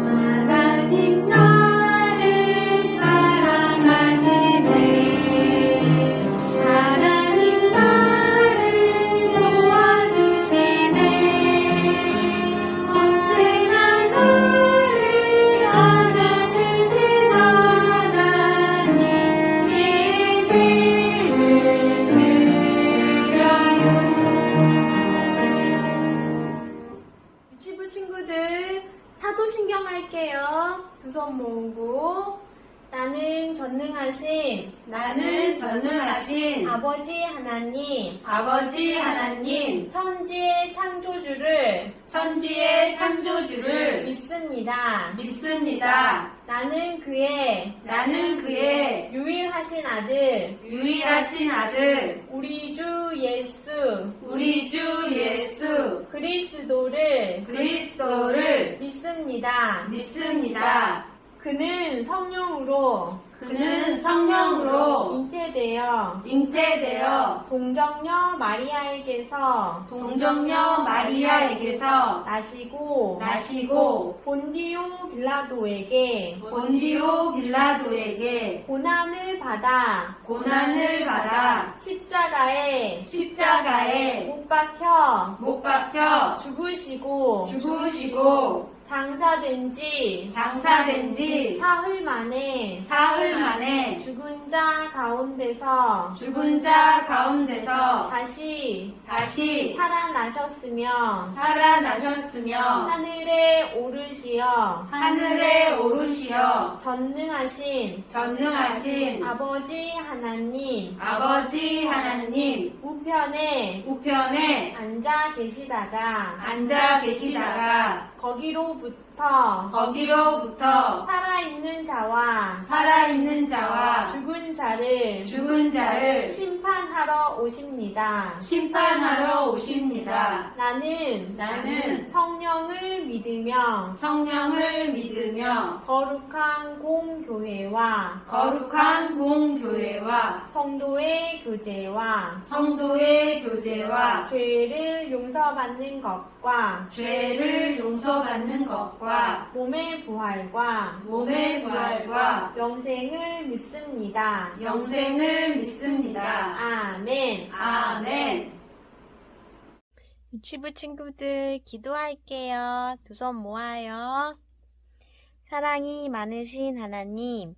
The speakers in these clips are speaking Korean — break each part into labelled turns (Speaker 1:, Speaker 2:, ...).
Speaker 1: 하나님 나를 사랑하시네. 하나님 나를 도와주시네. 언제나 나를 안아주신 하나님 예배를 드려요. 유치부 친구들 사도신경 할게요. 두 손 모으고 나는 전능하신 아버지 하나님 천지의 창조주를 믿습니다. 나는 그의 유일하신 아들 우리 주 예수 그리스도를 믿습니다. 그는 성령으로 잉태되어 동정녀 마리아에게서 나시고 본디오 빌라도에게 고난을 받아 십자가에 못 박혀 죽으시고 장사된 지 사흘 만에 죽은 자 가운데서 다시 살아나셨으며 하늘에 오르시어 전능하신 아버지 하나님 우편에 앉아 계시다가 거기로부터 살아있는 자와 죽은 자를 심판하러 오십니다. 나는 성령을 믿으며 거룩한 공교회와 성도의 교제와 죄를 용서받는 것과 몸의 부활과 영생을 믿습니다. 아멘. 유치부 친구들 기도할게요. 두 손 모아요. 사랑이 많으신 하나님,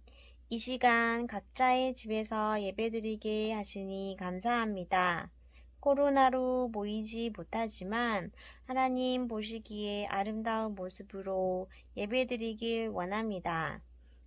Speaker 1: 이 시간 각자의 집에서 예배드리게 하시니 감사합니다. 코로나로 모이지 못하지만 하나님 보시기에 아름다운 모습으로 예배드리길 원합니다.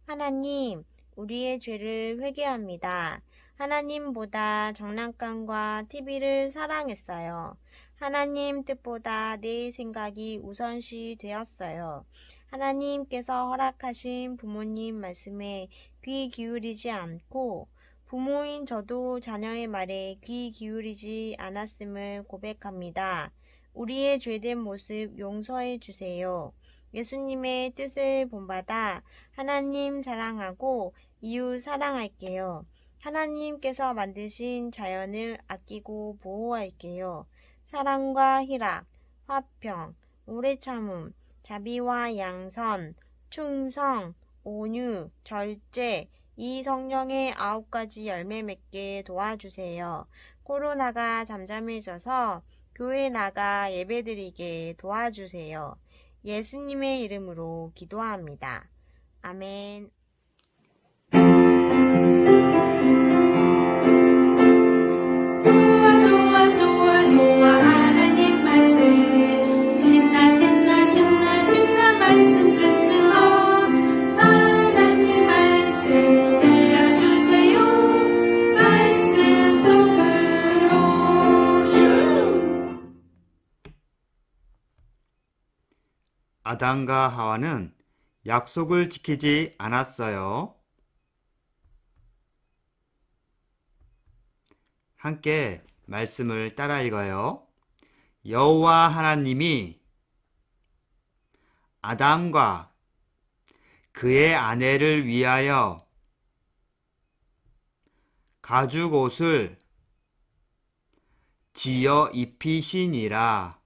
Speaker 1: 하나님, 우리의 죄를 회개합니다. 하나님보다 장난감과 TV를 사랑했어요. 하나님 뜻보다 내 생각이 우선시 되었어요. 하나님께서 허락하신 부모님 말씀에 귀 기울이지 않고 부모인 저도 자녀의 말에 귀 기울이지 않았음을 고백합니다. 우리의 죄된 모습 용서해 주세요. 예수님의 뜻을 본받아 하나님 사랑하고 이웃 사랑할게요. 하나님께서 만드신 자연을 아끼고 보호할게요. 사랑과 희락, 화평, 오래 참음, 자비와 양선, 충성, 온유, 절제, 이 성령의 9가지 열매 맺게 도와주세요. 코로나가 잠잠해져서 교회 나가 예배드리게 도와주세요. 예수님의 이름으로 기도합니다. 아멘. 좋아 하나님 말씀 신나 말씀 듣는 거 하나님 말씀 들려주세요. 말씀 속으로
Speaker 2: 아담과 하와는 약속을 지키지 않았어요. 함께 말씀을 따라 읽어요. 여호와 하나님이 아담과 그의 아내를 위하여 가죽옷을 지어 입히시니라.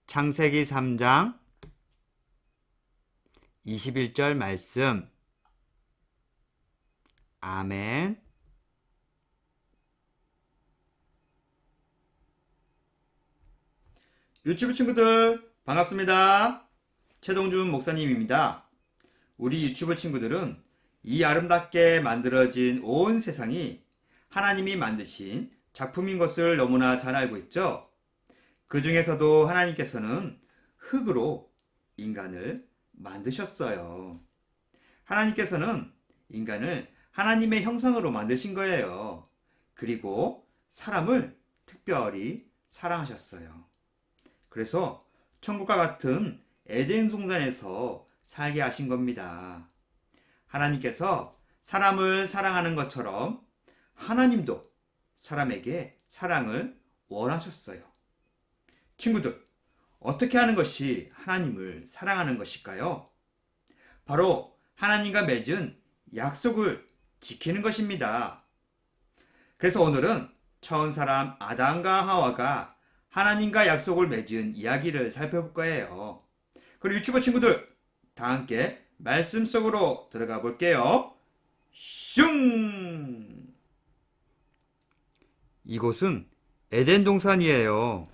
Speaker 2: 창세기 3장 21절 말씀. 아멘. 유튜브 친구들 반갑습니다. 최동준 목사님입니다. 우리 유튜브 친구들은 이 아름답게 만들어진 온 세상이 하나님이 만드신 작품인 것을 너무나 잘 알고 있죠. 그 중에서도 하나님께서는 흙으로 인간을 만드셨어요. 하나님께서는 인간을 하나님의 형상으로 만드신 거예요. 그리고 사람을 특별히 사랑하셨어요. 그래서 천국과 같은 에덴 동산에서 살게 하신 겁니다. 하나님께서 사람을 사랑하는 것처럼 하나님도 사람에게 사랑을 원하셨어요. 친구들, 어떻게 하는 것이 하나님을 사랑하는 것일까요? 바로 하나님과 맺은 약속을 지키는 것입니다. 그래서 오늘은 처음 사람 아담과 하와가 하나님과 약속을 맺은 이야기를 살펴볼 거예요. 그리고 유튜버 친구들, 다 함께 말씀 속으로 들어가 볼게요. 슝! 이곳은 에덴 동산이에요.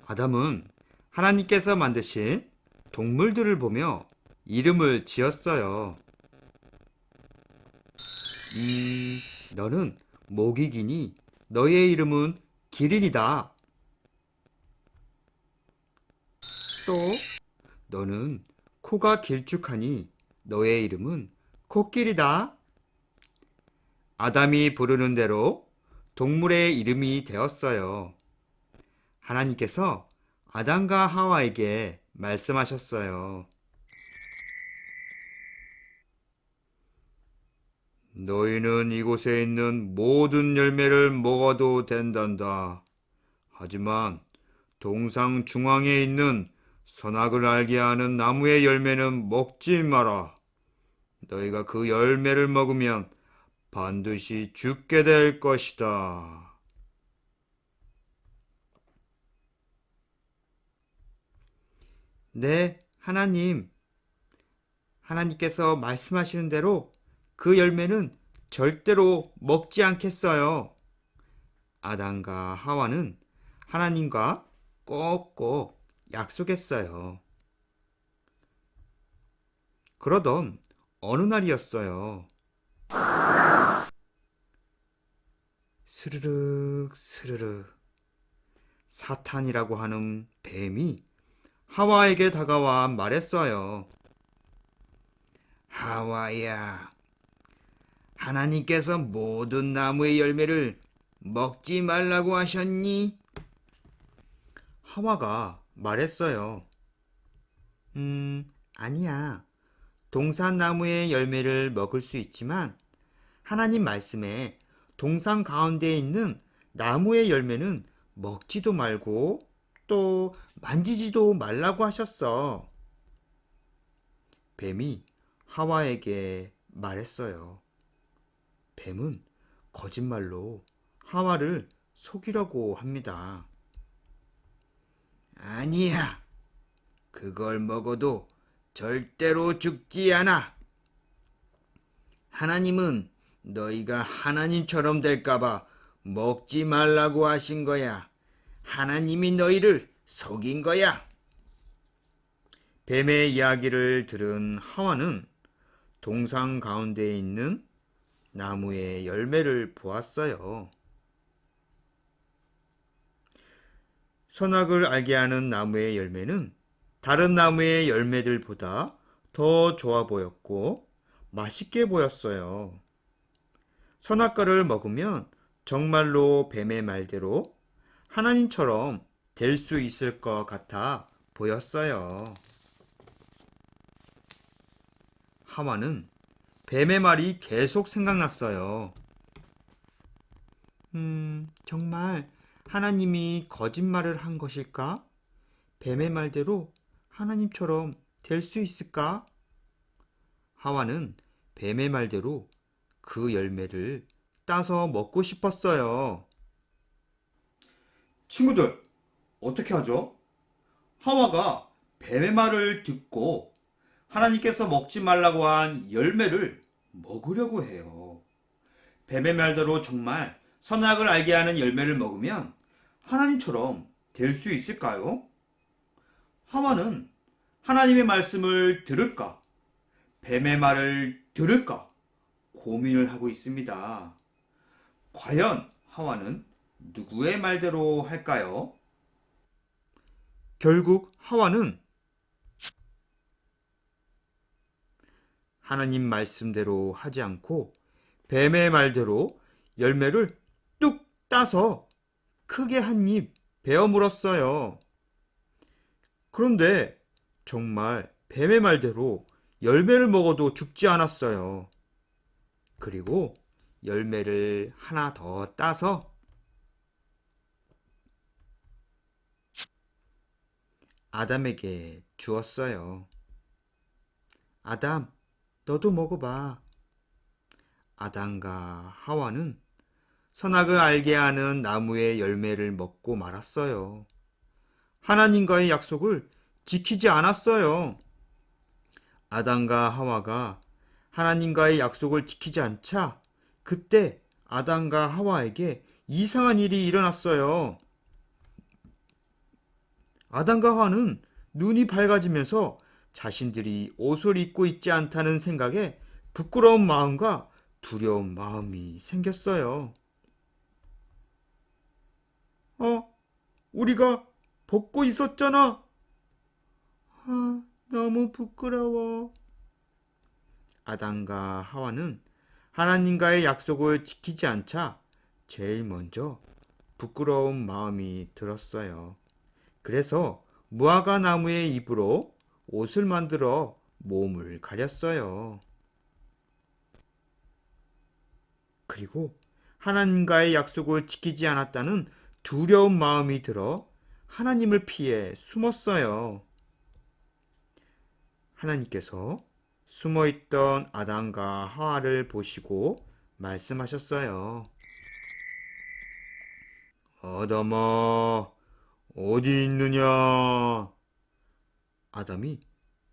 Speaker 2: 아담은 하나님께서 만드신 동물들을 보며 이름을 지었어요. 너는 목이기니 너의 이름은 기린이다. 또 너는 코가 길쭉하니 너의 이름은 코끼리다. 아담이 부르는 대로 동물의 이름이 되었어요. 하나님께서 아담과 하와에게 말씀하셨어요. 너희는 이곳에 있는 모든 열매를 먹어도 된단다. 하지만 동상 중앙에 있는 선악을 알게 하는 나무의 열매는 먹지 마라. 너희가 그 열매를 먹으면 반드시 죽게 될 것이다. 네, 하나님. 하나님께서 말씀하시는 대로 그 열매는 절대로 먹지 않겠어요. 아담과 하와는 하나님과 꼭꼭 약속했어요. 그러던 어느 날이었어요. 스르륵 스르륵 사탄이라고 하는 뱀이 하와에게 다가와 말했어요. 하와야, 하나님께서 모든 나무의 열매를 먹지 말라고 하셨니? 하와가 말했어요. 아니야. 동산나무의 열매를 먹을 수 있지만 하나님 말씀에 동산 가운데에 있는 나무의 열매는 먹지도 말고 또 만지지도 말라고 하셨어. 뱀이 하와에게 말했어요. 뱀은 거짓말로 하와를 속이려고 합니다. 아니야. 그걸 먹어도 절대로 죽지 않아. 하나님은 너희가 하나님처럼 될까봐 먹지 말라고 하신 거야. 하나님이 너희를 속인 거야. 뱀의 이야기를 들은 하와는 동상 가운데에 있는 나무의 열매를 보았어요. 선악을 알게 하는 나무의 열매는 다른 나무의 열매들보다 더 좋아 보였고 맛있게 보였어요. 선악과를 먹으면 정말로 뱀의 말대로 하나님처럼 될 수 있을 것 같아 보였어요. 하와는 뱀의 말이 계속 생각났어요. 정말 하나님이 거짓말을 한 것일까? 뱀의 말대로 하나님처럼 될 수 있을까? 하와는 뱀의 말대로 그 열매를 따서 먹고 싶었어요.
Speaker 3: 친구들, 어떻게 하죠? 하와가 뱀의 말을 듣고 하나님께서 먹지 말라고 한 열매를 먹으려고 해요. 뱀의 말대로 정말 선악을 알게 하는 열매를 먹으면 하나님처럼 될 수 있을까요? 하와는 하나님의 말씀을 들을까? 뱀의 말을 들을까? 고민을 하고 있습니다. 과연 하와는 누구의 말대로 할까요?
Speaker 2: 결국 하와는 하나님 말씀대로 하지 않고 뱀의 말대로 열매를 뚝 따서 크게 한 입 베어 물었어요. 그런데 정말 뱀의 말대로 열매를 먹어도 죽지 않았어요. 그리고 열매를 하나 더 따서 아담에게 주었어요. 아담, 너도 먹어봐. 아담과 하와는 선악을 알게 하는 나무의 열매를 먹고 말았어요. 하나님과의 약속을 지키지 않았어요. 아담과 하와가 하나님과의 약속을 지키지 않자 그때 아담과 하와에게 이상한 일이 일어났어요. 아담과 하와는 눈이 밝아지면서 자신들이 옷을 입고 있지 않다는 생각에 부끄러운 마음과 두려운 마음이 생겼어요. 우리가 벗고 있었잖아. 너무 부끄러워. 아담과 하와는 하나님과의 약속을 지키지 않자 제일 먼저 부끄러운 마음이 들었어요. 그래서 무화과 나무의 잎으로 옷을 만들어 몸을 가렸어요. 그리고 하나님과의 약속을 지키지 않았다는 두려운 마음이 들어 하나님을 피해 숨었어요. 하나님께서 숨어있던 아담과 하와를 보시고 말씀하셨어요. 아담아, 어디 있느냐? 아담이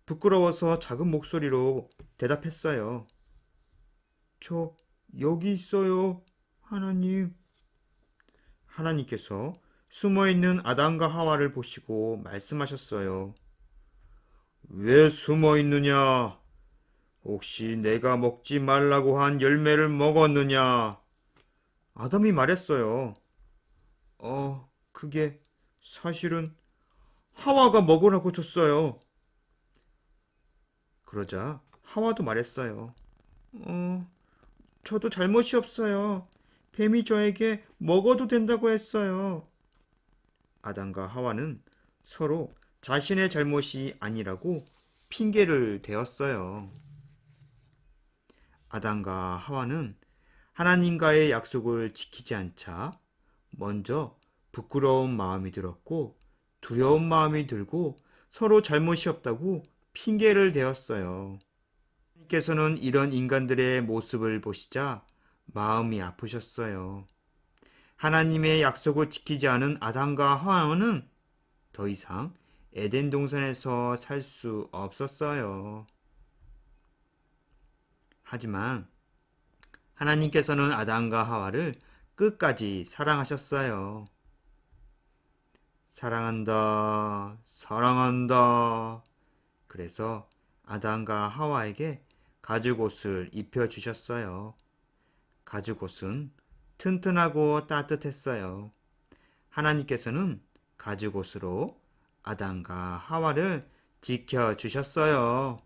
Speaker 2: 부끄러워서 작은 목소리로 대답했어요. 저 여기 있어요, 하나님. 하나님께서 숨어있는 아담과 하와를 보시고 말씀하셨어요. 왜 숨어있느냐? 혹시 내가 먹지 말라고 한 열매를 먹었느냐? 아담이 말했어요. 그게 사실은 하와가 먹으라고 줬어요. 그러자 하와도 말했어요. 저도 잘못이 없어요. 뱀이 저에게 먹어도 된다고 했어요. 아담과 하와는 서로 자신의 잘못이 아니라고 핑계를 대었어요. 아담과 하와는 하나님과의 약속을 지키지 않자 먼저 부끄러운 마음이 들었고 두려운 마음이 들고 서로 잘못이 없다고 핑계를 대었어요. 하나님께서는 이런 인간들의 모습을 보시자 마음이 아프셨어요. 하나님의 약속을 지키지 않은 아담과 하와는 더 이상 에덴 동산에서 살 수 없었어요. 하지만 하나님께서는 아담과 하와를 끝까지 사랑하셨어요. 사랑한다, 사랑한다. 그래서 아담과 하와에게 가죽옷을 입혀주셨어요. 가죽옷은 튼튼하고 따뜻했어요. 하나님께서는 가죽옷으로 아담과 하와를 지켜주셨어요.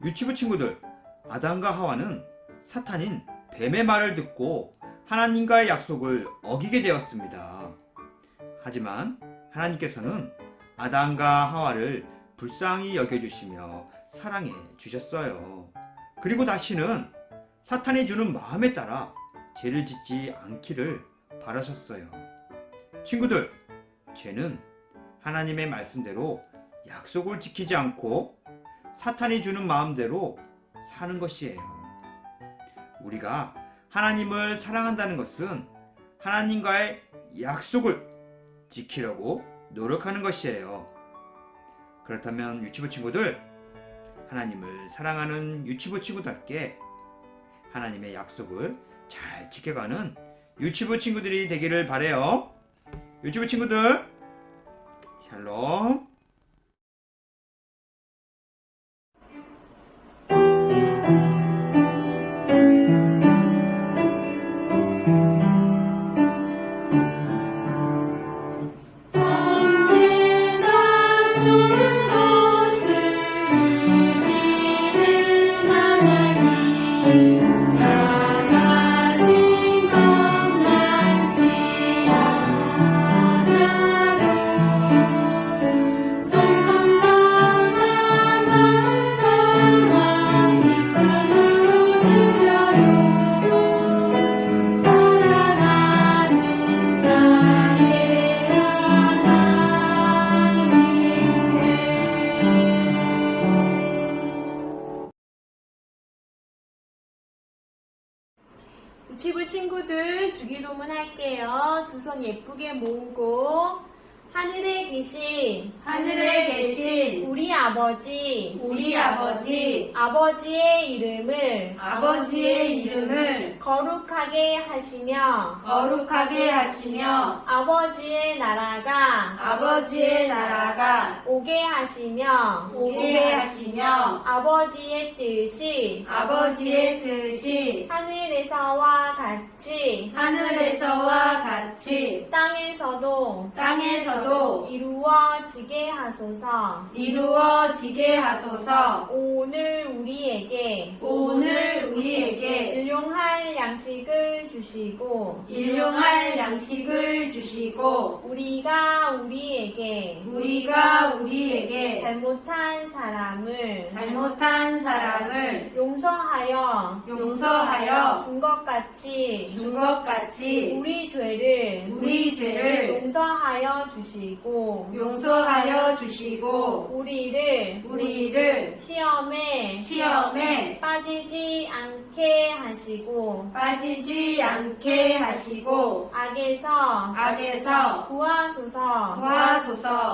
Speaker 3: 유치부 친구들, 아담과 하와는 사탄인 뱀의 말을 듣고 하나님과의 약속을 어기게 되었습니다. 하지만 하나님께서는 아담과 하와를 불쌍히 여겨주시며 사랑해 주셨어요. 그리고 다시는 사탄이 주는 마음에 따라 죄를 짓지 않기를 바라셨어요. 친구들, 죄는 하나님의 말씀대로 약속을 지키지 않고 사탄이 주는 마음대로 사는 것이에요. 우리가 하나님을 사랑한다는 것은 하나님과의 약속을 지키려고 노력하는 것이에요. 그렇다면 유치부 친구들, 하나님을 사랑하는 유치부 친구답게 하나님의 약속을 잘 지켜가는 유치부 친구들이 되기를 바래요. 유치부 친구들, 샬롬.
Speaker 1: 언제나 좋은 것을 주시는 하나님, 나 가진 것 많지 않아도 정성당한 마음 담아 기쁨으로 드려요. 사랑하는 나의 유치부 친구들 주기도문 할게요. 두 손 예쁘게 모으고 하늘에 계신 우리 아버지 아버지의 이름을 거룩하게 하시며 아버지의 나라가 오게 하시며 아버지의 뜻이 하늘에서와 같이 땅에서도 이루어지게 하소서. 오늘 우리에게 일용할 양식을 주시고 우리가 우리에게 잘못한 사람을 용서하여 준 것 같이 우리 죄를 용서하여 주시고 우리를 시험에 빠지지 않게 하시고 악에서 구하소서.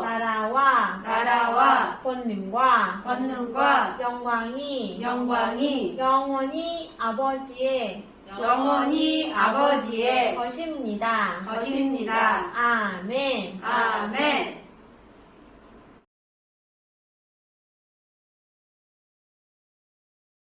Speaker 1: 나라와 권능과 영광이 영원히 아버지의 것입니다. 아멘.